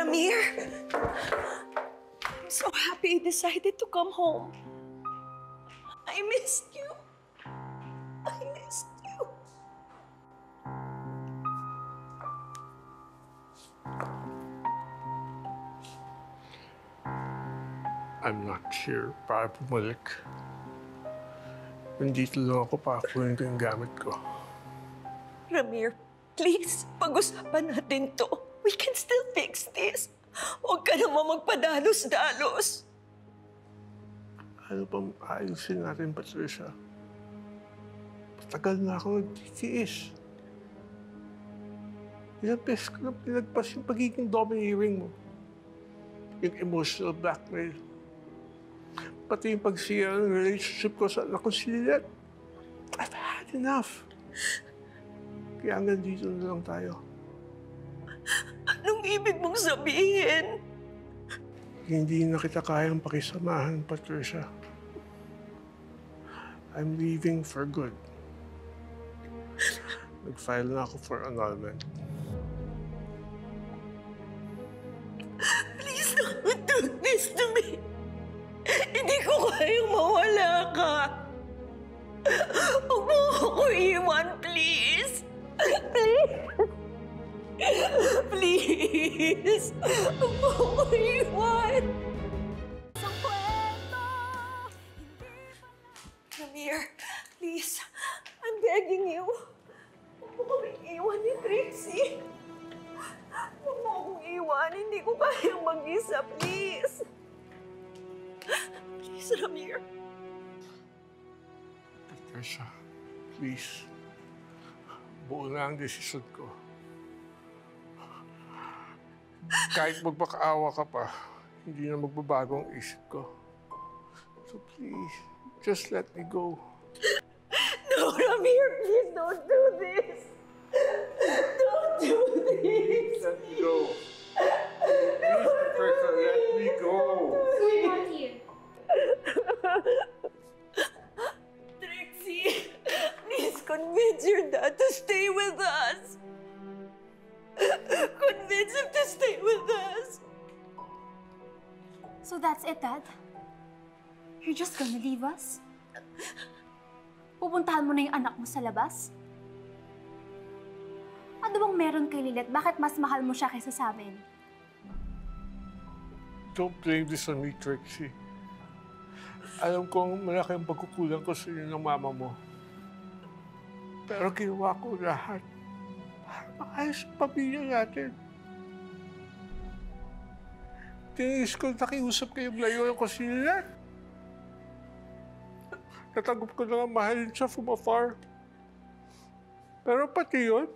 Ramir! I'm so happy you decided to come home. I missed you. I missed you. I'm not here para bumalik. Nandito lang ako para kunin ko yung gamit ko. Ramir, please, pag-usapan natin to. We can still fix this. Huwag ka naman magpadalos-dalos. Ano bang ayusin natin, Patricia? Matagal na ako nagtitiis. Ilang beses ko na pinagpas yung pagiging domineering mo. Yung emotional blackmail. Pati yung pagsira ng relationship ko sa anak ko si Lilette. I've had enough. Kaya hanggang dito na lang tayo. Anong ibig mong sabihin? Hindi na kita kayang pakisamahan, Patricia. I'm leaving for good. Nag-file na ako for annulment. Please don't do this to me. Hindi ko kayang mawala ka. Huwag mo ako iwan, please. Please. Please. Huwag mo ako iwan. Ramir, please. I'm begging you. Huwag mo kaming iwan ni Trixie. Huwag mo akong iwan. Hindi ko kayang mag-isa, please. Please, Ramir. Patricia, please. Buo na ang desisyon ko. Kahit magpakaawa ka pa, hindi na magbabago ang isip ko. So please, just let me go. No, Ramir, please don't do this. Don't do this. Let me go. Please, Patricia, let me go. Trixie, please convince your dad to stay with us. Convince him to stay with us. So that's it, Dad? You're just gonna leave us? Pupuntahan mo na yung anak mo sa labas? Ano bang meron kay Lilette? Bakit mas mahal mo siya kaysa sa amin? Don't blame this on me, Trixie. Alam kong malaki ang pagkukulang ko sa inyo ng mama mo. Pero ginawa ko lahat para maayos ang pamilya natin. Tiniis ko nakiusap kayong layuan ko si Lilette. Natanggap ko na nga mahalin siya from afar. Pero pati yun,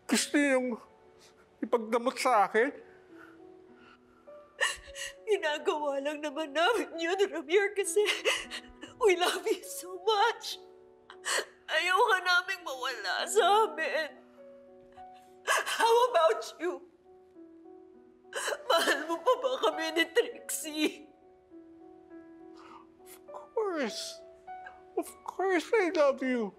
gusto niyong ipagdamot sa akin. Ginagawa lang naman namin yun, Ramir, kasi we love you so much. Ayaw ka naming mawala sa amin. How about you? Mahal mo pa ba kami ni Trixie? Of course I love you.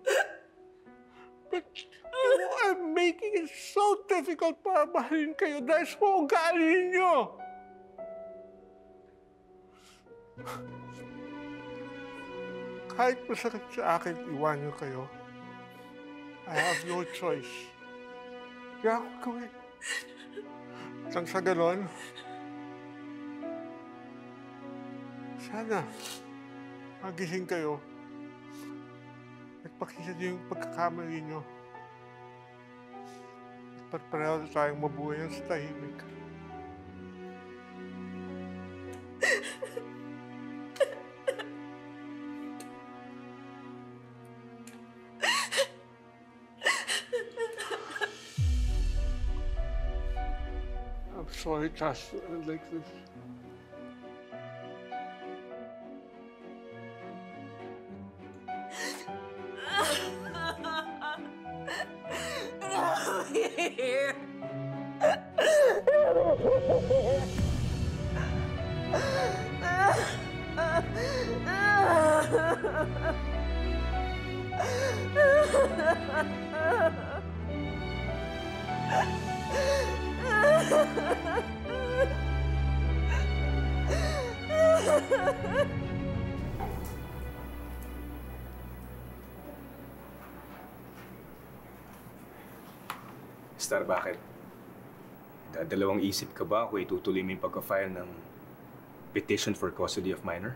But you are making it so difficult para mahalin kayo dahil sa mga ugali ninyo. Kahit masakit sa akin, iwanan kayo. I have no choice. Kaya ako gawin. Nang sa ganon, sana magising kayo at pakita niyo yung pagkakamali niyo. At pareho na tayong mabuhay sa tahimik. I'm sorry, Tash, like this. Here. Star, bakit? Dalawang isip ka ba kung itutuloy mo yung pagka-file ng petition for custody of minor?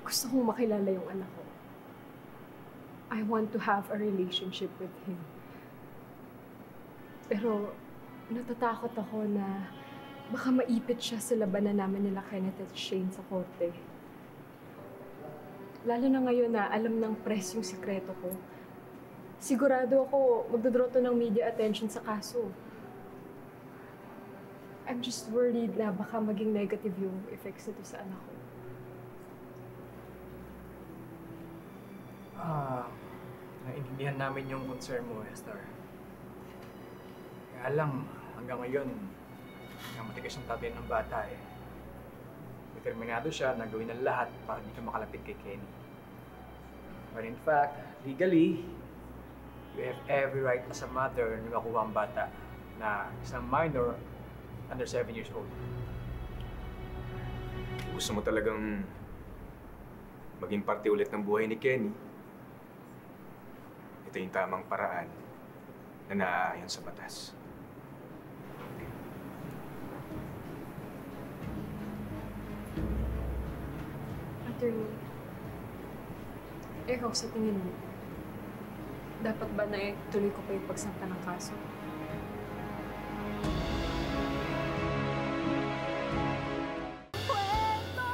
Gusto kong makilala yung anak ko. I want to have a relationship with him. Pero natatakot ako na baka maipit siya sa labanan namin nila Kenneth at Shane sa korte. Lalo na ngayon na alam ng press yung sikreto ko. Sigurado ako magdodraw to ng media attention sa kaso. I'm just worried na baka maging negative yung effects nito sa anak ko. Naiintindihan namin yung concern mo, Esther. Kaya lang, hanggang ngayon, matigas ang tatay ng bata eh. Determinado siya na gawin ang lahat para hindi ka makalapit kay Kenny. But in fact, legally, you have every right as a mother na makuha ang bata na isang minor under 7 years old. Gusto mo talagang maging parte ulit ng buhay ni Kenny, ito yung tamang paraan na naaayon sa batas. Attorney, ikaw sa tingin mo, dapat ba na tuloy ko pa yung pagsampa ng kaso?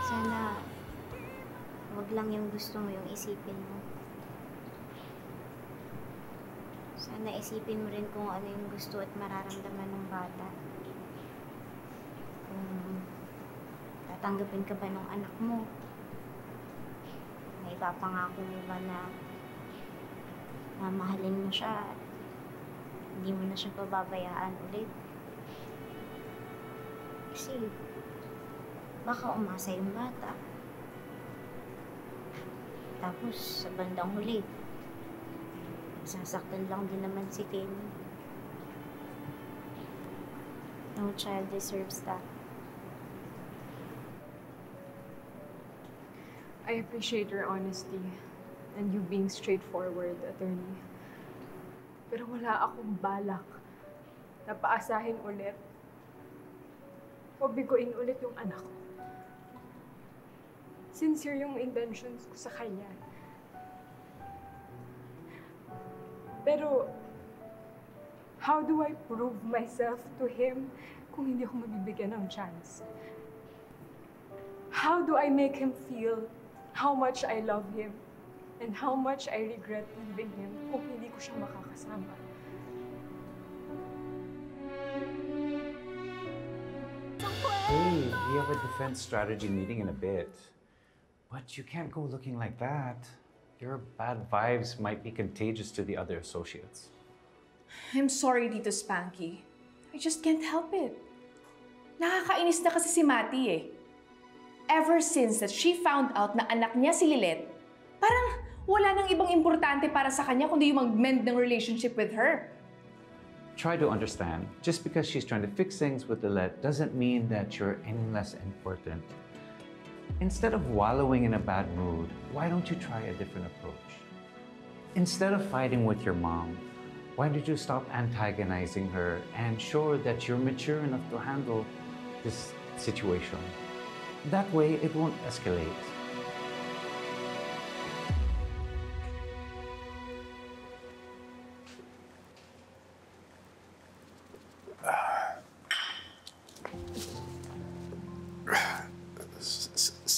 Sana, wag lang yung gusto mo yung isipin mo. Sana isipin mo rin kung ano yung gusto at mararamdaman ng bata. Kung tatanggapin ka ba ng anak mo. May ipapangako mo ba na mamahalin mo siya at hindi mo na siya pababayaan ulit. Kasi baka umasa yung bata. Tapos sa bandang huli, sasaktan lang din naman si Kenny. No child deserves that. I appreciate your honesty and you being straightforward, attorney. Pero wala akong balak na paasahin ulit o biguin ulit yung anak ko. Sincere yung intentions ko sa kanya. Pero, how do I prove myself to him kung hindi ako mabibigyan ng chance? How do I make him feel how much I love him and how much I regret leaving him kung hindi ko siya makakasama? Hey, we have a defense strategy meeting in a bit. But you can't go looking like that. Your bad vibes might be contagious to the other associates. I'm sorry, Tito Spanky. I just can't help it. Nakakainis na kasi si Mati eh. Ever since that she found out na anak niya si Lilet, parang wala nang ibang importante para sa kanya kundi yung mag-mend ng relationship with her. Try to understand, just because she's trying to fix things with Lilette doesn't mean that you're any less important. Instead of wallowing in a bad mood, why don't you try a different approach? Instead of fighting with your mom, why don't you stop antagonizing her and show her that you're mature enough to handle this situation? That way, it won't escalate.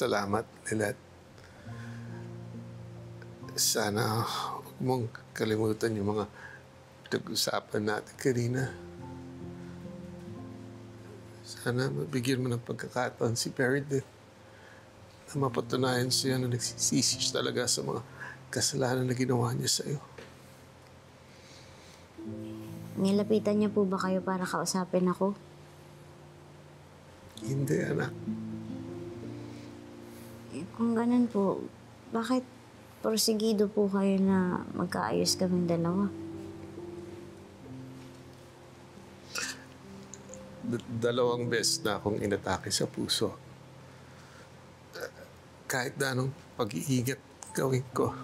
Salamat, Lilet. Sana huwag mong kalimutan yung mga pinag-usapan natin kanina. Sana mabigyan mo ng pagkakataon si Meredith na mapatunayan siya na nagsisisi siya talaga sa mga kasalanan na ginawa niya sa'yo. Nilapitan niya po ba kayo para kausapin ako? Hindi, anak. Kung ganun po, bakit porsigido po kayo na magkaayos kaming dalawa? Dalawang beses na akong inatake sa puso. Kahit na anong pag-iingat gawin ko,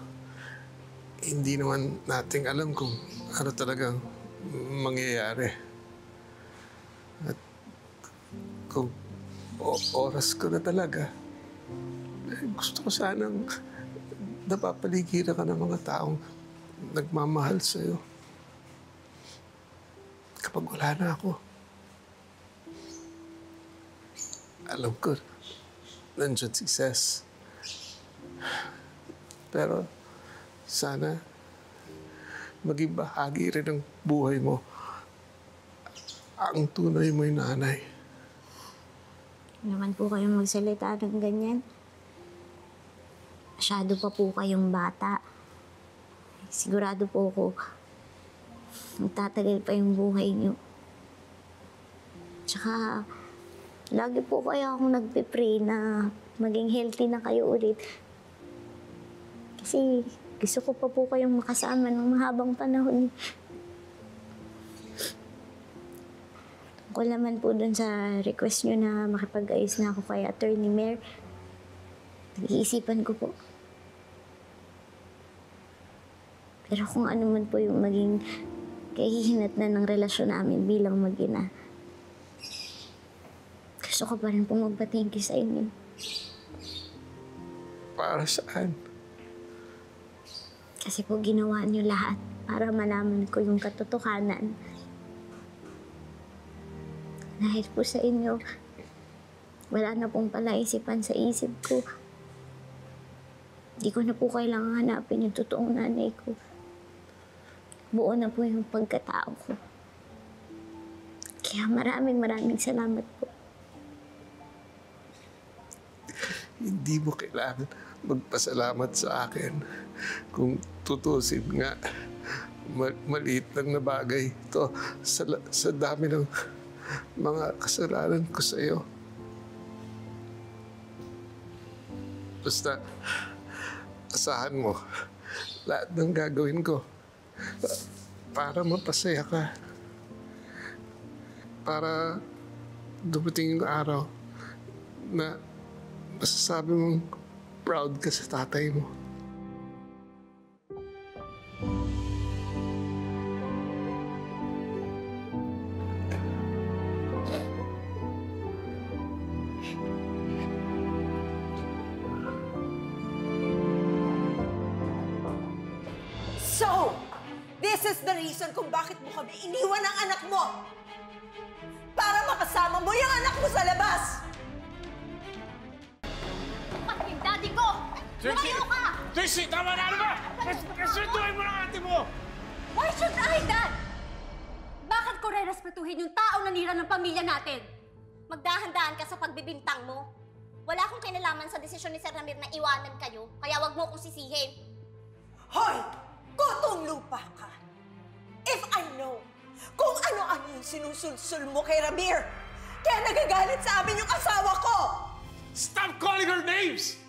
hindi naman nating alam kung ano talagang mangyayari. At kung oras ko na talaga, gusto ko sanang napapaligiran ka ng mga taong nagmamahal sa'yo. Kapag wala na ako, alam ko, nandyan si Ces. Pero sana maging bahagi rin ng buhay mo ang tunay mo'y nanay. Naman po kayong magsalita ng ganyan. Masyado pa po kayong bata. Sigurado po ako, magtatagal pa yung buhay niyo. Tsaka, lagi po kaya akong nagpe-pray na maging healthy na kayo ulit. Kasi gusto ko pa po kayong makasama ng mahabang panahon. Tungkol naman po dun sa request nyo na makipag-ayos na ako kay Attorney Mer, nag-iisipan ko po. Pero kung ano man po yung maging kahihinat na ng relasyon namin bilang mag-ina, gusto ko pa rin pong magpa-thank you sa inyo. Para saan? Kasi po ginawa niyo lahat para malaman ko yung katotohanan. Dahil po sa inyo, wala na pong palaisipan sa isip ko. Di ko na po kailangan hanapin yung totoong nanay ko. Buo na po yung pagkatao ko. Kaya maraming salamat po. Hindi mo kailangan magpasalamat sa akin. Kung tutusin nga, maliit lang na bagay ito sa dami ng mga kasalanan ko sa iyo. Basta, asahan mo lahat ng gagawin ko para mapasaya ka. Para dumating yung araw na masasabi mong proud ka sa tatay mo. So, this is the reason kung bakit mo kami iniwan ng anak mo. Para makasama mo yung anak mo sa labas. Yung daddy ko! Lumayo ka! Tracy, tama na ba? Respetuhin mo ng ate mo! Why should I, Dad? Bakit ko re-respetuhin yung tao na nira ng pamilya natin? Magdahan-dahan ka sa pagbibintang mo. Wala akong kinalaman sa desisyon ni Sir Ramir na iwanan kayo, kaya wag mo akong sisihin. Hoy! Kutong lupa ka! If I know kung ano-ano yung sinusulsul mo kay Ramir, kaya nagagalit sa amin yung asawa ko! Stop calling her names!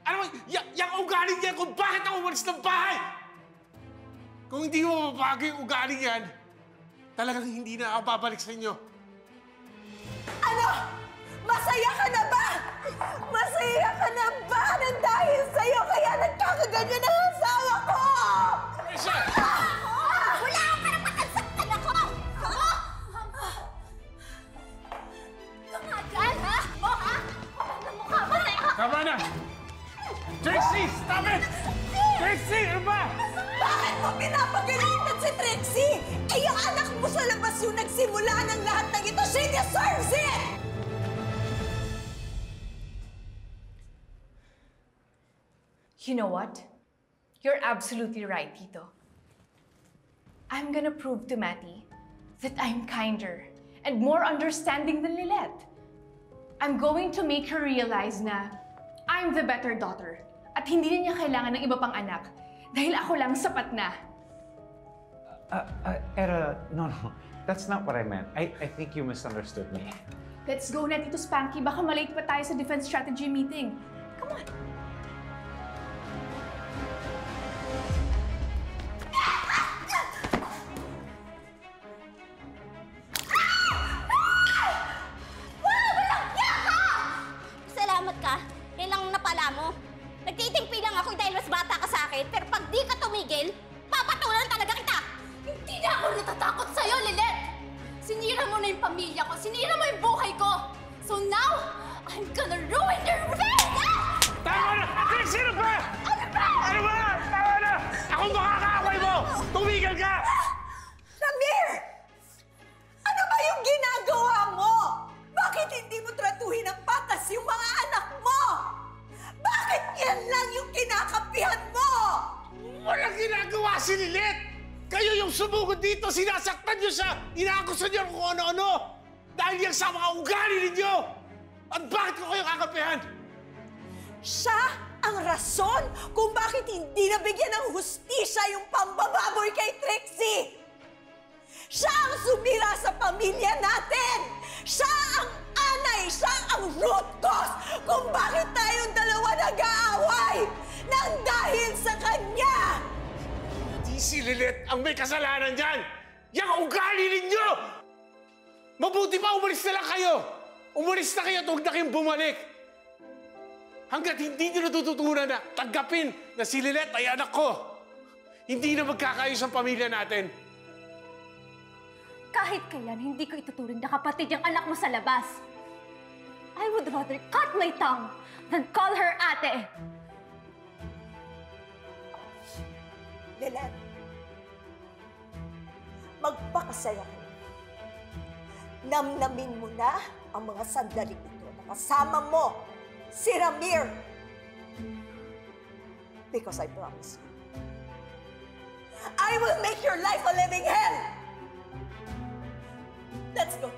Ano, yung ugaling yan kung bakit ako umalis ng bahay! Kung hindi mo mabago yung ugaling yan, talagang hindi na ako babalik sa inyo. Ano? Masaya ka na ba? Masaya ka na ba na dahil sa'yo kaya nagkakaganyan ang asawa ko? Tricia! Wala akong karapatan saktan ako! Tumagal, ha? O, ha? Ang mukha mo na ikaw! Tama na! Trixie! Stop it! Trixie! Ano ba? Bakit mo pinapagalitan si Trixie? Eh, yung anak mo sa labas yung nagsimula ng lahat ng ito. She deserves it! You know what? You're absolutely right, Tito. I'm gonna prove to Matty that I'm kinder and more understanding than Lilette. I'm going to make her realize na I'm the better daughter at hindi na niya kailangan ng iba pang anak dahil ako lang sapat na. Era, no. That's not what I meant. I think you misunderstood me. Let's go na, Tito Spanky. Baka malate pa tayo sa defense strategy meeting. Come on. Salamat ka. Yan lang napala mo. Nagtitimpi lang ako dahil mas bata ka sa akin, pero pag di ka tumigil, pamilya ko, sinira mo yung buhay ko! So now, I'm gonna ruin your face! Tama na! Sino ba? Ano ba? Ano ba? Tama na! Akong makakaaway mo! Tumigil ka! Ramir! Ano ba yung ginagawa mo? Bakit hindi mo tratuhin ng patas yung mga anak mo? Bakit yan lang yung kinakapihan mo? Walang ginagawa si Lilet! Kayo yung sumugod dito, sinasaktan niyo siya, inaakusan niyo kung ano-ano! Dahil yan sa mga ugali ninyo! At bakit ko kayo kakapihan? Siya ang rason kung bakit hindi nabigyan ng hustisya yung pambababoy kay Trixie! Siya ang sumira sa pamilya natin! Siya ang anay! Siya ang root cause kung bakit tayong dalawa nag-aaway! Nang dahil sa kanya! Di si Lilet ang may kasalanan dyan! Yang ugali ninyo! Mabuti pa umalis na lang kayo! Umalis na kayo at huwag na kayong bumalik! Hanggat hindi nyo natututunan na tanggapin na si Lilet ay anak ko, hindi na magkakayos ang pamilya natin. Kahit kailan, hindi ko ituturing na kapatid yung anak mo sa labas. I would rather cut my tongue than call her ate. Lilet, magpakasaya ka. Namnamin mo na ang mga sandaling ito na kasama mo si Ramir. Because I promise you, I will make your life a living hell! Let's go,